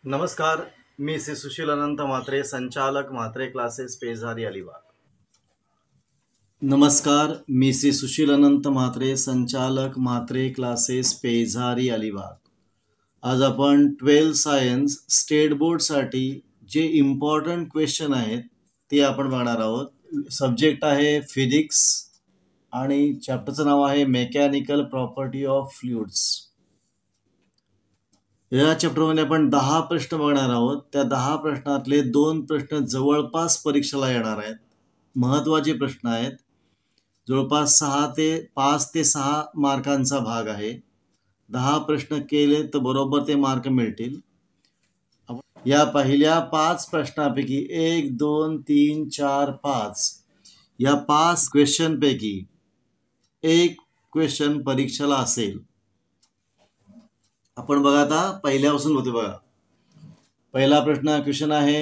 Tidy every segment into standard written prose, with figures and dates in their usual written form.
नमस्कार. मी श्री सुशील अनंत म्हात्रे, संचालक म्हात्रे क्लासेस, पेझारी, अलिबाग. नमस्कार. मी श्री सुशील अनंत म्हात्रे, संचालक म्हात्रे क्लासेस, पेझारी, अलिबाग. आज आपण 12 सायन्स स्टेट बोर्डसाठी जे इम्पॉर्टंट क्वेश्चन आहेत ते आपण बघणार आहोत. सब्जेक्ट आहे फिजिक्स आणि चॅप्टरचं नाव आहे मेकॅनिकल प्रॉपर्टी ऑफ फ्लुइड्स. या चॅप्टरमध्ये आपण 10 प्रश्न बघणार आहोत. त्या 10 प्रश्नातले 2 प्रश्न जवळपास परीक्षेला येणार आहेत. महत्त्वाचे प्रश्न आहेत. जवळपास 5 ते 6 मार्कांचा भाग आहे. 10 प्रश्न केले तर बरोबर ते मार्क मिळतील. या पहिल्या 5 प्रश्नापैकी 1, 2, 3, 4, 5 या 5 क्वेश्चनपैकी एक क्वेश्चन परीक्षेला असेल. आपण बघा आता पहिल्यापासून होते बघा. पहिला क्वेश्चन आहे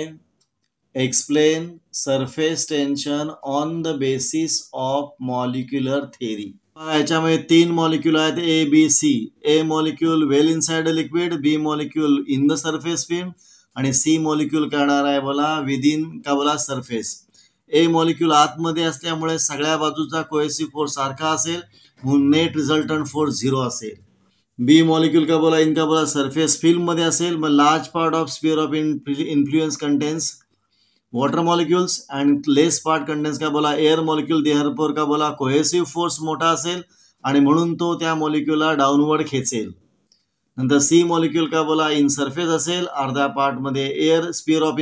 explain surface tension on the basis of molecular theory. याच्यामध्ये 3 मॉलिक्यूल आहेत A B C. A molecule well inside a liquid, B molecule in the surface film आणि सी मॉलिक्यूल करणार आहे बोला विदिन का बोला सरफेस. ए मॉलिक्यूल आतमध्ये असल्यामुळे सगळ्या बाजूचा कोहेसिव्ह फोर्स सारखा असेल म्हणून नेट रिझल्टंट फोर्स 0 असेल. बी मॉलिक्यूल का बोला इनका बोला सरफेस फिल्म मध्ये असेल मग large part of sphere of influence contains water molecules and less part contains का बोला एअर मॉलिक्यूल. देअरफॉर का बोला कोहेसिव्ह फोर्स मोठा असेल आणि म्हणून तो त्या मॉलिक्यूलला डाऊनवर्ड खेचेल. नंतर सी मॉलिक्यूल का बोला इन सरफेस असेल, अर्ध्या पार्टमध्ये air sphere of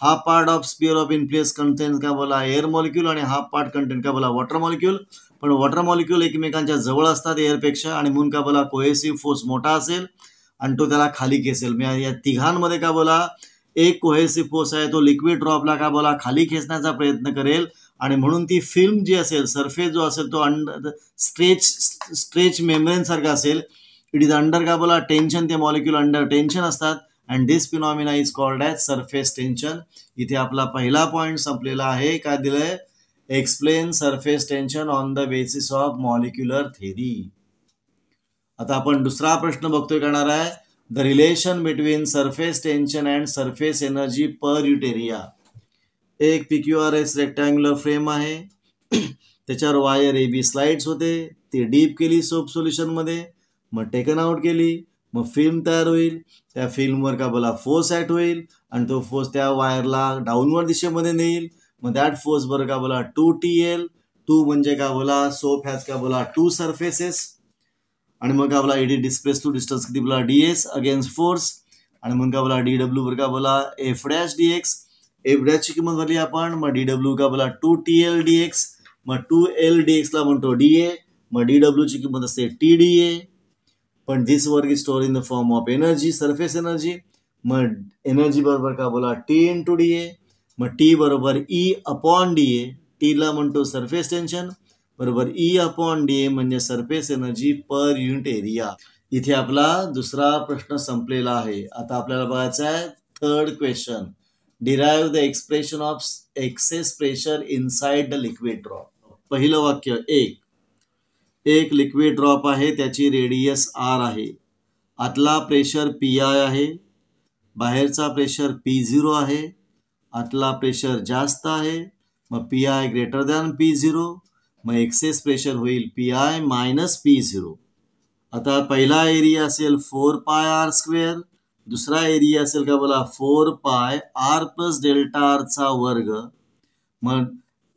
half part of sphere of influence contains का बोला एअर मॉलिक्यूल आणि हाफ पार्ट कंटेंट का बोला वॉटर मॉलिक्यूल. पण वॉटर मॉलिक्यूल एकमेकांच्या जवळ असतात एअरपेक्षा आणि म्हणून का बोला कोहेसिव्ह फोर्स मोठा असेल आणि तो त्याला खाली खेचेल. या तिघांमध्ये का बोला एक कोहेसिव्ह फोर्स आहे तो लिक्विड ड्रॉपला का बोला खाली खेचण्याचा प्रयत्न करेल आणि म्हणून ती फिल्म जी असेल सरफेस जो असेल तो स्ट्रेच मेम्ब्रेन सारखा असेल. इट इज अंडर का बोला टेन्शन. ते मॉलिक्यूल अंडर टेन्शन असतात and this phenomena is called as surface tension. इथे आपला पहिला पॉईंट संपलेला आहे. काय दिलंय explain surface tension on the basis of molecular theory. आता आपण दुसरा प्रश्न बघतोय करणार आहे the relation between surface tension and surface energy per unit area. एक PQRS रेक्टँग्युलर फ्रेम आहे. त्याच्यावर वायर AB स्लाइड्स होते. ती डीप केली सोप सोल्युशनमध्ये, मग टेकन आउट केली, मग फिल्म तयार होईल. त्या फिल्मवर का बोला फोर्स ॲट होईल आणि तो फोर्स त्या वायरला डाऊनवर्ड दिशेमध्ये नेईल. मग दॅट फोर्स बरं का बोला 2TL. 2 म्हणजे का बोला सोप हॅज का बोला 2 सरफेसेस आणि मग का बोला it is displace to distance किती बोला DS अगेन्स्ट फोर्स आणि मग का बोला DW बरं का बोला F'(dx). F' ची किंमत भरली आपण. मग DW का बोला 2TL(dx). मग 2L(dx) ला म्हणतो DA. मग DW ची किंमत असते TDA. पण this work is store in the form of energy, surface energy. मग एनर्जी बरोबर का बोला T × DA. मग T बरोबर E/dA. टीला म्हणतो सरफेस टेन्शन बरोबर E/dA म्हणजे surface energy per unit area. इथे आपला दुसरा प्रश्न संपलेला आहे. आता आपल्याला बघायचा आहे third question. Derive the expression of excess pressure inside the liquid drop. पहिलं वाक्य एक लिक्विड ड्रॉप आहे, त्याची रेडियस R आहे. आतला प्रेशर PI आहे, बाहेरचा प्रेशर P0 आहे. आतला प्रेशर जास्त आहे मग PI ग्रेटर दॅन P0. मग एक्सेस प्रेशर होईल PI - P0. आता पहिला एरिया असेल 4πr². दुसरा एरिया असेल का बोला 4πr + डेल्टा rचा वर्ग. मग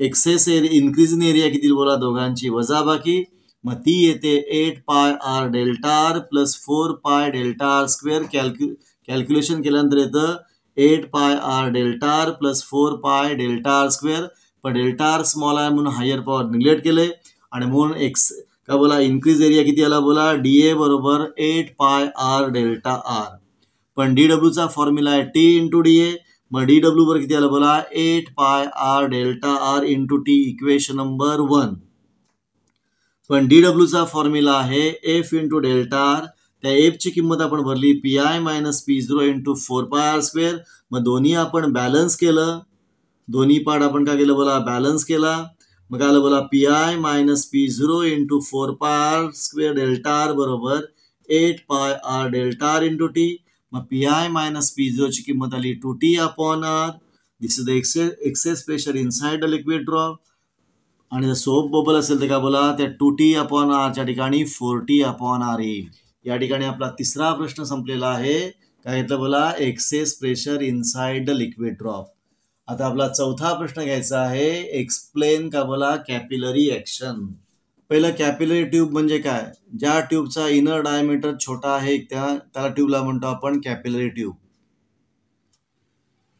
एक्सेस इन्क्रीज इन एरिया किती बोला दोघांची वजाबाकी. मग ती येते 8πr delta r + 4π delta r². Calculation केल्यानंतर येतं 8πr delta r + 4π delta r². पण डेल्टा r स्मॉल आहे म्हणून हायर पॉवर निग्लेक्ट केलंय आणि म्हणून का बोला इन्क्रीज एरिया किती आला बोला DA बरोबर 8πr डेल्टा r. पण DWचा फॉर्म्युला आहे T × DA. मग DW बरोबर किती आला बोला 8πr delta r × T, equation number 1. पण DWचा फॉर्म्युला आहे F × डेल्टा r. त्या F ची किंमत आपण भरली PI - P0 × 4πr². मग दोन्ही आपण बॅलन्स केलं. दोन्ही पार्ट आपण काय केलं बोला बॅलन्स केला. मग आलं बोला PI - P0 × 4πr² delta r बरोबर 8πr डेल्टा r × T. मग PI मायनस P0 ची किंमत आली 2T upon R. This is the excess pressure inside the liquid drop. आणि जर सोप बबल असेल तर काय बोला, त्या 2T अपॉन R च्या ठिकाणी 4T अपॉन R येईल. या ठिकाणी आपला तिसरा प्रश्न संपलेला आहे. काय घेतलं बोला, excess pressure inside the liquid drop. आता आपला चौथा प्रश्न घ्यायचा आहे, एक्सप्लेन का बोला कॅपिलरी ऍक्शन. पहिलं कॅपिलरी ट्यूब म्हणजे काय, ज्या ट्यूबचा इनर डायमीटर छोटा आहे त्याला ट्यूबला म्हणतो आपण capillary tube.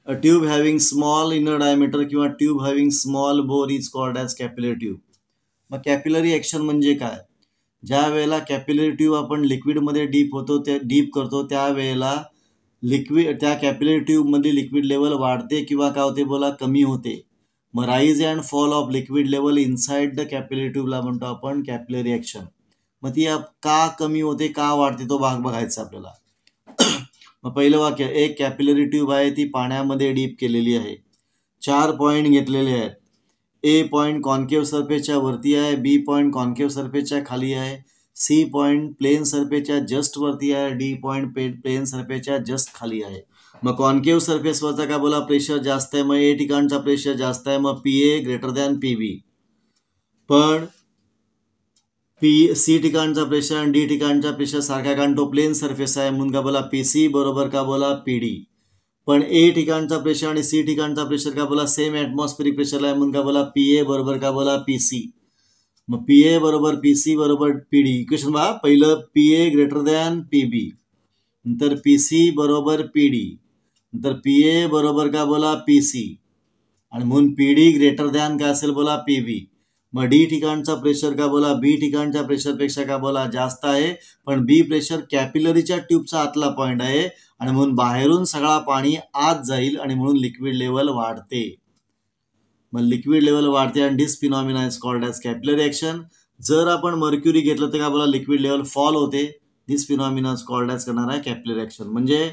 A tube having small inner diameter किंवा tube having small bore is called as capillary tube. मग कॅपिलरी ऍक्शन म्हणजे काय, ज्या वेळेला कॅपिलरी ट्यूब आपण लिक्विडमध्ये डीप करतो त्यावेळेला लिक्विड त्या कॅपिलरी ट्यूबमध्ये लिक्विड लेवल वाढते किंवा काय होते बोला, कमी होते. मग rise and fall of liquid level inside the capillary ट्यूबला म्हणतो आपण कॅपिलरी ऍक्शन. मग ती का कमी होते का वाढते तो भाग बघायचा आपल्याला. मग पहिलं वाक्य, एक कॅपिलरी ट्यूब आहे ती पाण्यामध्ये डीप केलेली आहे. 4 पॉईंट घेतलेले आहेत. ए पॉईंट कॉन्केव्ह सरफेसच्या वरती आहे, बी पॉईंट कॉन्केव्ह सरफेसच्या खाली आहे, सी पॉईंट प्लेन सरफेसच्या जस्ट वरती आहे, डी पॉईंट प्लेन सरफेसच्या जस्ट खाली आहे. मग कॉन्केव्ह सरफेसवरचा काय बोला प्रेशर जास्त आहे, मग ए ठिकाणचा प्रेशर जास्त आहे, मग PA ग्रेटर दॅन PB. पण सी ठिकाणचा प्रेशर आणि डी ठिकाणचा प्रेशर सारखा, कारण तो प्लेन सरफेस आहे म्हणून का बोला PC बरोबर का बोला PD. पण ए ठिकाणचा प्रेशर आणि सी ठिकाणचा प्रेशर का बोला सेम ॲटमॉस्फेरिक प्रेशर आहे म्हणून का बोला PA बरोबर का बोला PC. मग PA बरोबर PC बरोबर PD. इक्वेशन बघा, पहिलं PA ग्रेटर दॅन PB, नंतर PC बरोबर PD, नंतर PA बरोबर का बोला PC, आणि म्हणून PD ग्रेटर दॅन काय असेल बोला PB. मग डी ठिकाणचा प्रेशर का बोला बी ठिकाणच्या प्रेशरपेक्षा का बोला जास्त आहे, पण बी प्रेशर कॅपिलरीच्या ट्यूबचा आतला पॉईंट आहे आणि म्हणून बाहेरून सगळा पाणी आत जाईल आणि म्हणून लिक्विड लेवल वाढते. मग लिक्विड लेवल वाढते आणि this phenomena is called as capillary action. जर आपण मर्क्युरी घेतलं तर का बोला लिक्विड लेवल फॉल होते. दिस फिनॉमिना इज कॉल्ड ॲज करणार आहे कॅपिलरी ऍक्शन. म्हणजे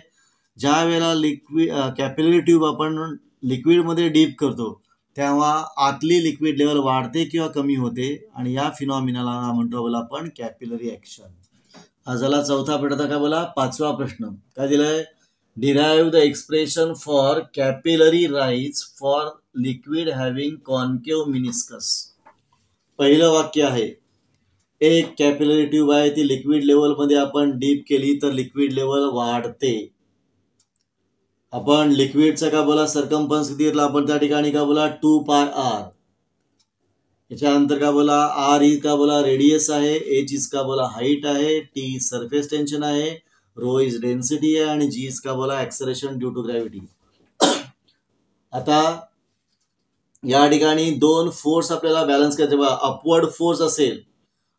ज्या वेळेला कॅपिलरी ट्यूब आपण लिक्विडमध्ये डीप करतो तेव्हा आतली लिक्विड लेवल वाढते किंवा कमी होते आणि या फिनॉमिनाला म्हणतो बोला आपण कॅपिलरी ऍक्शन. हा झाला चौथा प्रश्न. काय बोला पाचवा प्रश्न काय दिलाय, derive the expression for capillary rise for liquid having concave meniscus. पहिलं वाक्य आहे, एक कॅपिलरी ट्यूब आहे ती लिक्विड लेवलमध्ये आपण डीप केली तर लिक्विड लेवल वाढते. आपण लिक्विडचा का बोला सरकमफरन्स किती घेतला आपण त्या ठिकाणी का बोला 2πr. याच्यानंतर का बोला R ही का बोला रेडियस आहे, H इज का बोला हाईट आहे, T सरफेस टेन्शन आहे, रो इज डेन्सिटी आहे आणि G इज का बोला ऍक्सलरेशन ड्यू टू ग्रॅव्हिटी. आता या ठिकाणी दोन फोर्स आपल्याला बॅलन्स करायचे बघा. अपवर्ड फोर्स असेल,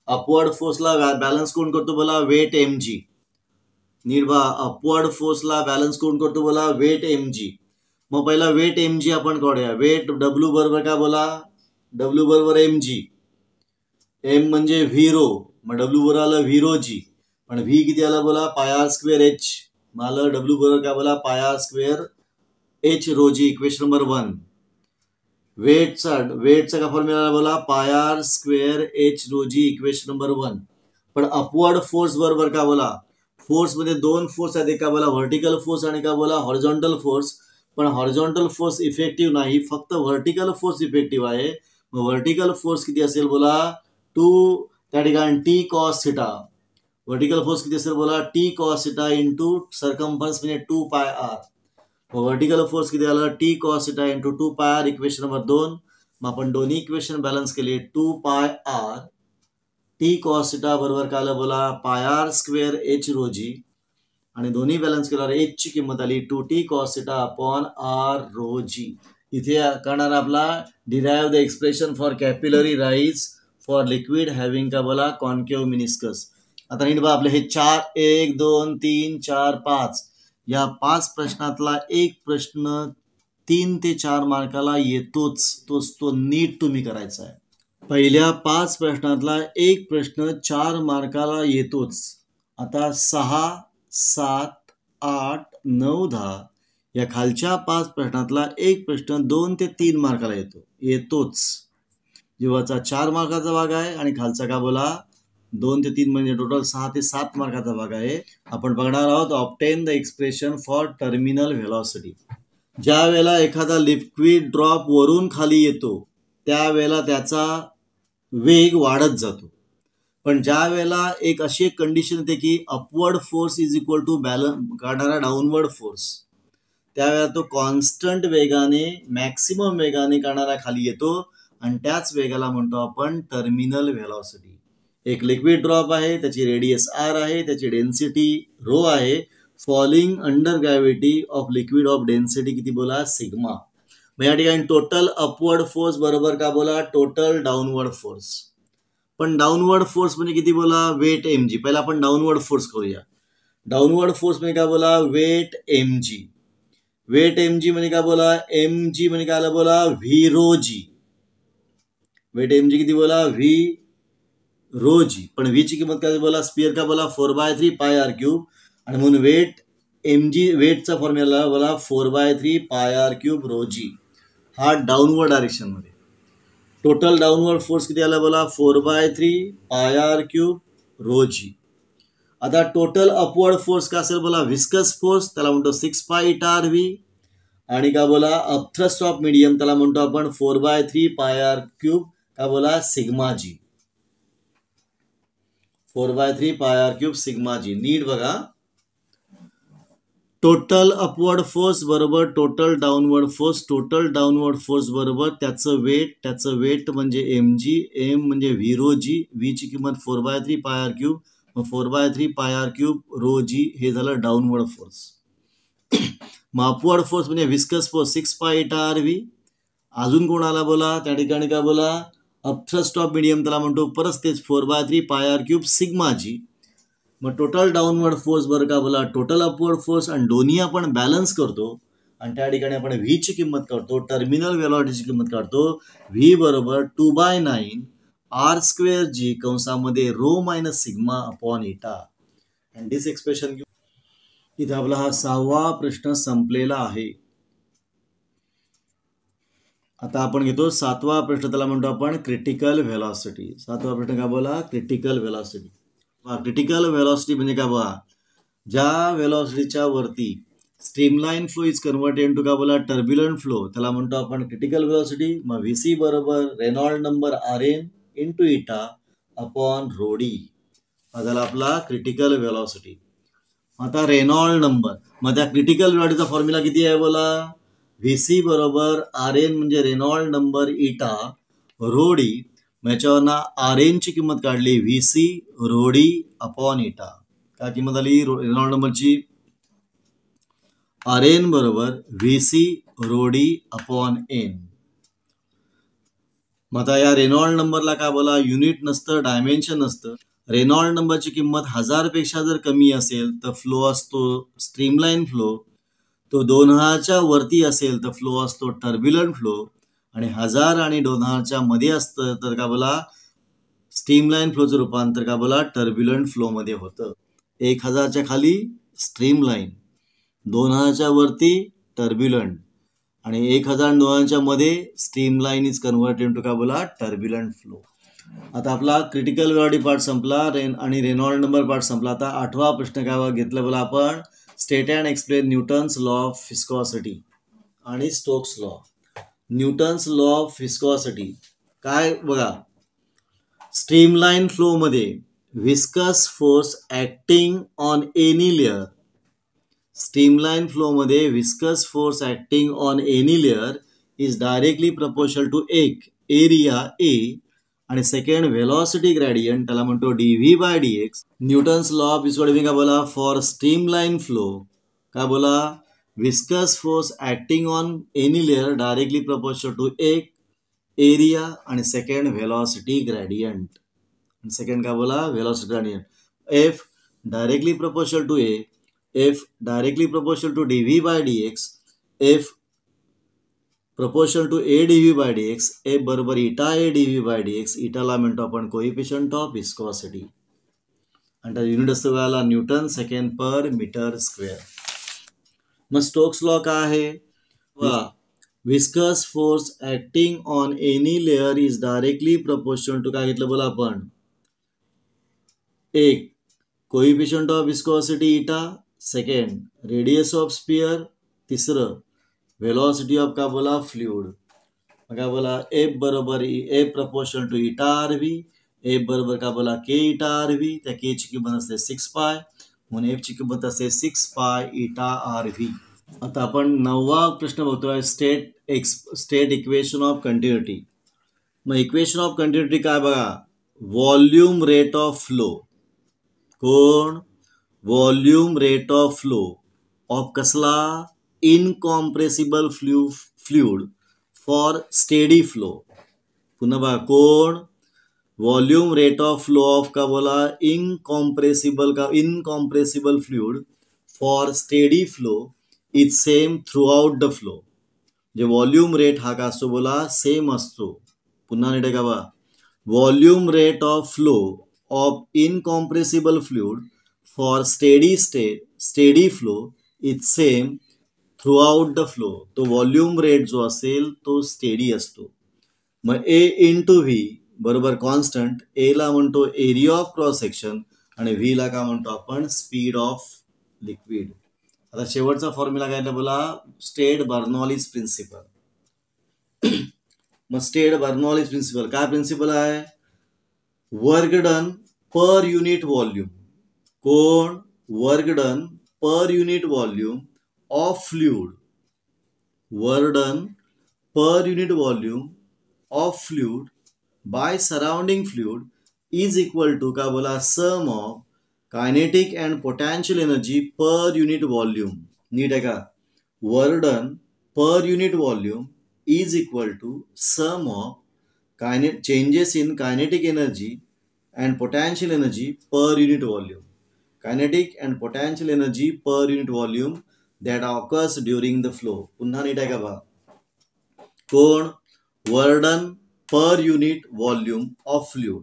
अपवर्ड फोर्सला बॅलन्स कोण करतो बोला वेट mg. नीट बा, अपवर्ड फोर्सला बॅलन्स कोण करतो बोला वेट mg. मग पहिला वेट mg आपण काढूया. वेट W बरोबर का बोला W बरोबर mg. m म्हणजे v रो, मग W बरोबर आलं v रो g, पण v किती आला बोला πr स्क्वेअर h. मग आलं W बरोबर का बोला πr square h rho g. Equation number 1. वेटचा का फॉर्म्युला बोला πr square h rho g. Equation number 1. पण अपवर्ड फोर्स बरोबर का बोला, फोर्स मध्ये दोन फोर्स आहेत, एका बोला व्हर्टिकल फोर्स आणि का बोला हॉरिझॉन्टल फोर्स. पण हॉरिझॉन्टल फोर्स इफेक्टिव्ह नाही, फक्त व्हर्टिकल फोर्स इफेक्टिव्ह आहे. मग व्हर्टिकल फोर्स किती असेल बोला 2 त्या ठिकाणी T cos theta. Vertical force किती असेल बोला T cos theta into circumference म्हणजे 2πr. मग व्हर्टिकल फोर्स किती आलं T cos theta into 2πr. Equation number 2. मग आपण दोन्ही इक्वेशन बॅलन्स केली. 2πr T cos थिटा बरोबर काय आलं बोला πr square h rho g, आणि दोन्ही बॅलन्स केल्यावर h ची किंमत आली 2T cos theta upon r rho g. इथे करणार आपला derive the expression for capillary rise for liquid having का बोला कॉन्केव्ह मिनिस्कस. आता नीट बघा, आपले हे 4 1 2 3 4 5 या 5 प्रश्नातला एक प्रश्न 3 ते 4 मार्काला येतोच. तो नीट तुम्ही करायचा आहे. पहिल्या 5 प्रश्नातला एक प्रश्न 4 मार्काला येतोच. आता 6 7 8 9 10 या खालच्या 5 प्रश्नातला एक प्रश्न 2 ते 3 मार्काला येतोच. जेव्हाचा 4 मार्काचा भाग आहे आणि खालचा का बोला 2 ते 3 म्हणजे टोटल 6 ते 7 मार्काचा भाग आहे. आपण बघणार आहोत obtain the expression for terminal velocity. ज्या वेळेला एखादा लिक्विड ड्रॉप वरून खाली येतो त्यावेळेला त्याचा वेग वाढत जातो. पण ज्या वेळेला एक अशी एक कंडिशन येते की upward force is equal to काढणारा डाऊनवर्ड फोर्स, त्यावेळेला तो कॉन्स्टंट वेगाने मॅक्सिमम वेगाने काढणारा खाली येतो आणि त्याच वेगाला म्हणतो आपण टर्मिनल व्हेलॉसिटी. एक लिक्विड ड्रॉप आहे, त्याची रेडियस आर आहे, त्याची डेन्सिटी रो आहे. Falling under gravity of liquid of density किती बोला सिग्मा. मग या ठिकाणी टोटल अपवर्ड फोर्स बरोबर का बोला टोटल डाऊनवर्ड फोर्स. पण डाऊनवर्ड फोर्स म्हणजे किती बोला वेट mg. पहिला आपण डाऊनवर्ड फोर्स करूया. डाऊनवर्ड फोर्स म्हणजे काय बोला वेट mg. वेट mg म्हणजे काय बोला mg म्हणजे काय आला बोला व्ही रो जी. वेट mg किती बोला व्ही रो जी. पण व्ही ची किंमत काय बोला स्पिअर का बोला 4/3 पाय आर क्यूब. आणि म्हणून वेट mg वेटचा फॉर्म्युला बोला 4/3 पाय आर क्यूब रो जी. हा डाऊनवर्ड डायरेक्शन मध्ये. टोटल डाऊनवर्ड फोर्स किती आला बोला 4/3 पाय आर क्यूब रो जी. आता टोटल अपवर्ड फोर्स का असेल बोला विस्कस फोर्स, त्याला म्हणतो 6 पाय इटा आर व्ही. आणि का बोला अपथ्रस्ट ऑफ मीडियम त्याला म्हणतो आपण 4/3 पाय आर क्यूब का बोला सिग्मा जी. 4/3 पाय आर क्यूब सिग्मा जी. नीट बघा. टोटल अपवर्ड फोर्स बरोबर total downward force. Total downward force बरोबर त्याचं वेट म्हणजे mg. m म्हणजे व्ही रो जी. व्ही ची किंमत 4/3 पाय आर क्यूब. मग 4/3 पाय आर क्यूब रो जी हे झालं डाऊनवर्ड फोर्स. मग अपवर्ड फोर्स म्हणजे विस्कस फोर्स 6 पाय इटा आर व्ही. अजून कोण आला बोला त्या ठिकाणी का बोला अपथ्रस्ट ऑफ मीडियम त्याला म्हणतो परत तेच 4/3 पाय आर क्यूब सिग्मा जी. मग टोटल डाऊनवर्ड फोर्स बरं का बोला टोटल अपवर्ड फोर्स. आणि दोन्ही आपण बॅलन्स करतो आणि त्या ठिकाणी आपण व्ही ची किंमत काढतो, टर्मिनल व्हेलॉसिटीची किंमत काढतो. व्ही बरोबर 2/9 आर स्क्वेअर जी कंसामध्ये रो मायनस सिग्मा अपॉन इटा. अँड दिस एक्सप्रेशन इथे आपला हा 6वा प्रश्न संपलेला आहे. आता आपण घेतो 7वा प्रश्न. त्याला म्हणतो आपण क्रिटिकल व्हेलॉसिटी. 7वा प्रश्न का बोला क्रिटिकल व्हेलॉसिटी. क्रिटिकल व्हेलॉसिटी म्हणजे काय बघा ज्या व्हेलॉसिटीच्या वरती streamline flow is converted into का बोला टर्ब्युलंट फ्लो त्याला म्हणतो आपण क्रिटिकल व्हेलॉसिटी. मग व्हीसी बरोबर रेनॉल्ड नंबर RN इंटू इटा अपॉन रो डी. हा झाला आपला क्रिटिकल व्हेलॉसिटी. आता रेनॉल्ड नंबर. मग त्या क्रिटिकल व्हेलॉसिटीचा फॉर्म्युला किती आहे बोला व्हीसी बरोबर RN म्हणजे रेनॉल्ड नंबर इटा रो डी. याच्यावरनं RN ची किंमत काढली व्हीसी रो डी अपॉन इटा. काय किंमत आली रेनॉल्ड नंबरची RN बरोबर VC rho D upon N. मग आता या रेनॉल्ड नंबरला काय बोला युनिट नसतं डायमेन्शन नसतं. रेनॉल्ड नंबरची किंमत 1000 पेक्षा जर कमी असेल तर फ्लो असतो स्ट्रीमलाईन फ्लो. तो 2000च्या वरती असेल तर फ्लो असतो टर्ब्युलंट फ्लो. आणि 1000 आणि 2000च्या मध्ये असतं तर का बोला स्ट्रीमलाईन फ्लोचं रूपांतर का बोला टर्ब्युलंट फ्लो मध्ये होतं. 1000च्या खाली स्ट्रीमलाईन, 2000च्या वरती टर्ब्युलंट आणि 1000 2000च्या मध्ये स्ट्रीमलाईन इज कन्वर्टेड इनटू का बोला टर्ब्युलंट फ्लो. आता आपला क्रिटिकल व्हेलॉसिटी पार्ट संपला आणि रेनॉल्ड नंबर पार्ट संपला. आता 8वा प्रश्न काय घेतला बोला आपण state and explain Newton's law of viscosity आणि Stokes law. Newton's law of viscosity काय बघा स्ट्रीमलाईन फ्लो मध्ये viscous force acting on any layer. Streamline flow मध्ये viscous force acting on any layer is directly proportional to एक area A आणि second velocity gradient त्याला म्हणतो dv/dx. Newton's law of viscosity का बोला फॉर स्ट्रीमलाईन फ्लो का बोला viscous force acting on any layer directly proportional to एक area आणि सेकंड व्हेलॉसिटी ग्रेडियंट. सेकंड का बोला velocity gradient. F directly proportional to A, F directly proportional to dv/dx, F proportional to A dv/dx. F बरोबर eta A dv/dx. इटाला म्हणतो आपण coefficient of viscosity आणि unit असतो वेळेला newton second per metre square. मग स्टोक्स लॉ काय आहे viscous force acting on any layer is directly proportional to काय घेतलं बोला आपण एक कोइफिशियंट ऑफ विस्कोसिटी इटा, सेकंड रेडियस ऑफ स्पियर, तिसरं वेलोसिटी ऑफ का बोला फ्लुइड. काय बोला एफ बरोबर एफ प्रपोर्शनल टू इटा आर व्ही, एफ बरोबर का बोला के इटा आर व्ही, त्या के ची किंमत असते 6 पाय म्हणून एफ ची किंमत असते 6 पाय इटा आर व्ही. आता आपण 9वा प्रश्न बघतोय स्टेट इक्वेशन ऑफ कंटिन्युटी. मग इक्वेशन ऑफ कंटिन्युटी काय बघा, व्हॉल्यूम रेट ऑफ फ्लो, कोण volume rate of flow of कसला incompressible fluid for steady flow. पुन्हा बघा कोण volume rate of flow of का बोला incompressible fluid for steady flow is same throughout the flow. जे व्हॉल्यूम रेट हा का असतो बोला सेम असतो. पुन्हा नीट का बघा volume rate of flow of incompressible fluid for steady flow is same throughout the flow. तो व्हॉल्यूम रेट जो असेल तो स्टेडी असतो. मग ए इंटू व्ही बरोबर कॉन्स्टंट, ए ला म्हणतो एरिया ऑफ क्रॉस सेक्शन आणि व्ही ला का म्हणतो आपण स्पीड ऑफ लिक्विड. आता शेवटचा फॉर्म्युला काय बोला स्टेट बर्नॉलीज प्रिन्सिपल. मग स्टेट बर्नॉलीज प्रिन्सिपल काय प्रिन्सिपल आहे, work done per unit volume, कोण work done per unit volume of fluid, work done per unit volume of fluid by surrounding fluid is equal to का बोला sum of kinetic and potential energy per unit volume. नीट आहे का, work done per unit volume is equal to sum of changes in kinetic energy and potential energy per unit volume. Kinetic and potential energy per unit volume that occurs during the flow. पुन्हा नीट आहे का बा, कोण work done per unit volume of fluid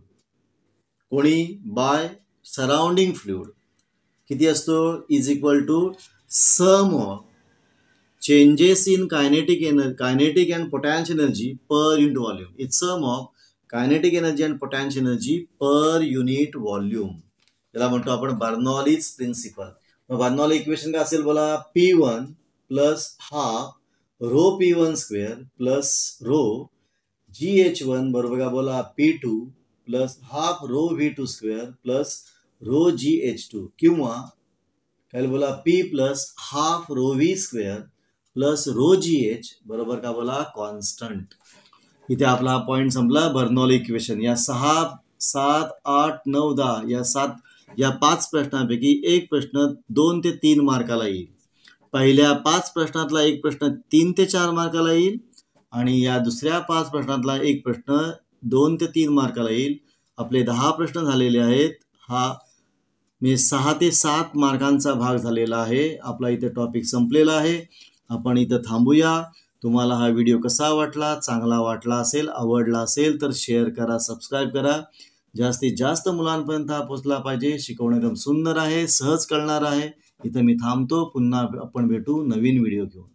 कोणी by surrounding fluid किती असतो is equal to sum of changes in kinetic and potential energy per unit volume. It's sum of kinetic energy and potential energy per unit volume. त्याला म्हणतो आपण Bernoulli's principle. मग बर्नॉली equation काय असेल बोला P1 plus half rho P1 square plus row GH1 बरोबर का बोला P2 plus half rho V2 square plus row GH2 किंवा काय बोला P plus half rho V square plus row GH बरोबर का बोला कॉन्स्टंट. इथे आपला हा पॉईंट संपला बर्नॉली इक्वेशन. या 6, 7, 8, 9, 10 या 5 प्रश्नांपैकी एक प्रश्न 2 ते 3 मार्काला येईल. पहिल्या 5 प्रश्नातला एक प्रश्न 3 ते 4 मार्काला येईल आणि या दुसऱ्या 5 प्रश्नातला एक प्रश्न 2 ते 3 मार्काला येईल. आपले 10 प्रश्न झालेले आहेत. हा मी 6 ते 7 मार्कांचा भाग झालेला आहे. आपला इथे टॉपिक संपलेला आहे. आपण इथं थांबूया. तुम्हाला हा व्हिडिओ कसा वाटला, चांगला वाटला असेल, आवडला असेल तर शेअर करा, सबस्क्राईब करा. जास्तीत जास्त मुलांपर्यंत हा पोचला पाहिजे. शिकवणं एकदम सुंदर आहे, सहज कळणार आहे. इथं मी थांबतो. पुन्हा आपण भेटू नवीन व्हिडिओ घेऊन.